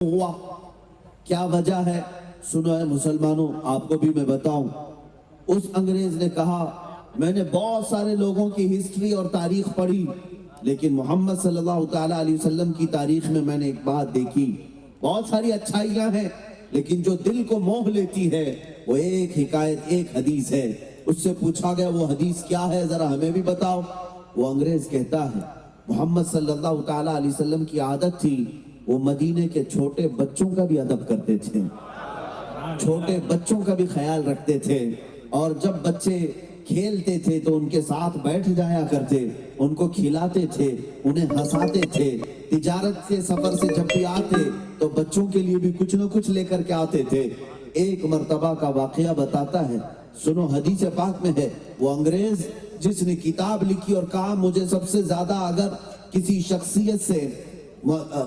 ہوا کیا وجہ ہے؟ سنو اے مسلمانوں، آپ کو بھی میں بتاؤں۔ اس انگریز نے کہا میں نے بہت سارے لوگوں کی ہسٹری اور تاریخ پڑھی، لیکن محمد صلی اللہ تعالیٰ علیہ وسلم کی تاریخ میں میں نے ایک بات دیکھی، بہت ساری اچھائیاں ہیں لیکن جو دل کو موہ لیتی ہے وہ ایک حکایت، ایک حدیث ہے۔ اس سے پوچھا گیا وہ حدیث کیا ہے، ذرا ہمیں بھی بتاؤ۔ وہ انگریز کہتا ہے محمد صلی اللہ تعالیٰ علیہ وسلم کی عادت تھی وہ مدینے کے چھوٹے بچوں کا بھی ادب کرتے تھے، چھوٹے بچوں کا بھی خیال رکھتے تھے، اور جب بچے کھیلتے تھے تو ان کے ساتھ بیٹھ جایا کرتے، ان کو کھلاتے تھے، انہیں ہنساتے تھے۔ تجارت کے سفر سے جب بھی آتے تو بچوں کے لیے بھی کچھ نہ کچھ لے کر کے آتے تھے۔ ایک مرتبہ کا واقعہ بتاتا ہے، سنو، حدیث پاک میں ہے، وہ انگریز جس نے کتاب لکھی اور کہا مجھے سب سے زیادہ اگر کسی شخصیت سے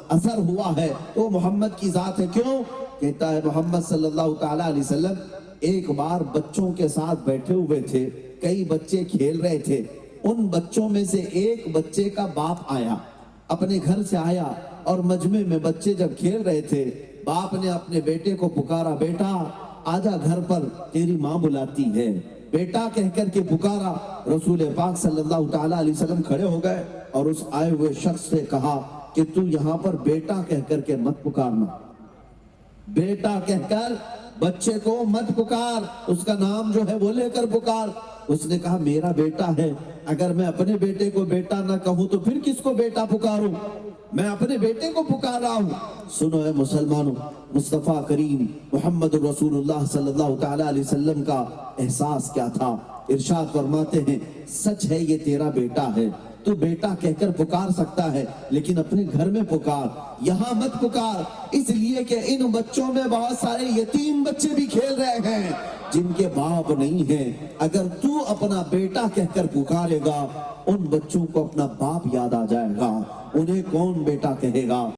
اثر ہوا ہے تو محمد کی ذات ہے۔ کیوں؟ کہتا ہے محمد صلی اللہ تعالیٰ علیہ وسلم ایک بار بچوں کے ساتھ بیٹھے ہوئے تھے، کئی بچے کھیل رہے تھے، ان بچوں میں سے ایک بچے کا باپ آیا، اپنے گھر سے آیا، اور مجمع میں بچے جب کھیل رہے تھے باپ نے اپنے بیٹے کو پکارا، بیٹا آجا گھر پر تیری ماں بلاتی ہے، بیٹا کہہ کر کے پکارا۔ رسول پاک صلی اللہ تعالیٰ علیہ وسلم کھڑے ہو گئے اور اس آئے ہوئے شخص سے کہا کہ تو یہاں پر بیٹا کہہ کر کے مت پکارنا، بیٹا کہہ کر بچے کو مت پکار، اس کا نام جو ہے وہ لے کر پکار۔ اس نے کہا میرا بیٹا ہے، اگر میں اپنے بیٹے کو بیٹا نہ کہوں تو پھر کس کو بیٹا پکاروں؟ میں اپنے بیٹے کو پکار رہا ہوں۔ سنو اے مسلمانوں، مصطفیٰ کریم محمد رسول اللہ صلی اللہ تعالیٰ علیہ وسلم کا احساس کیا تھا؟ ارشاد فرماتے ہیں سچ ہے یہ تیرا بیٹا ہے، تو بیٹا کہہ کر پکار سکتا ہے لیکن اپنے گھر میں پکار، یہاں مت پکار، اس لیے کہ ان بچوں میں بہت سارے یتیم بچے بھی کھیل رہے ہیں جن کے باپ نہیں ہیں۔ اگر تو اپنا بیٹا کہہ کر پکارے گا ان بچوں کو اپنا باپ یاد آ جائے گا، انہیں کون بیٹا کہے گا؟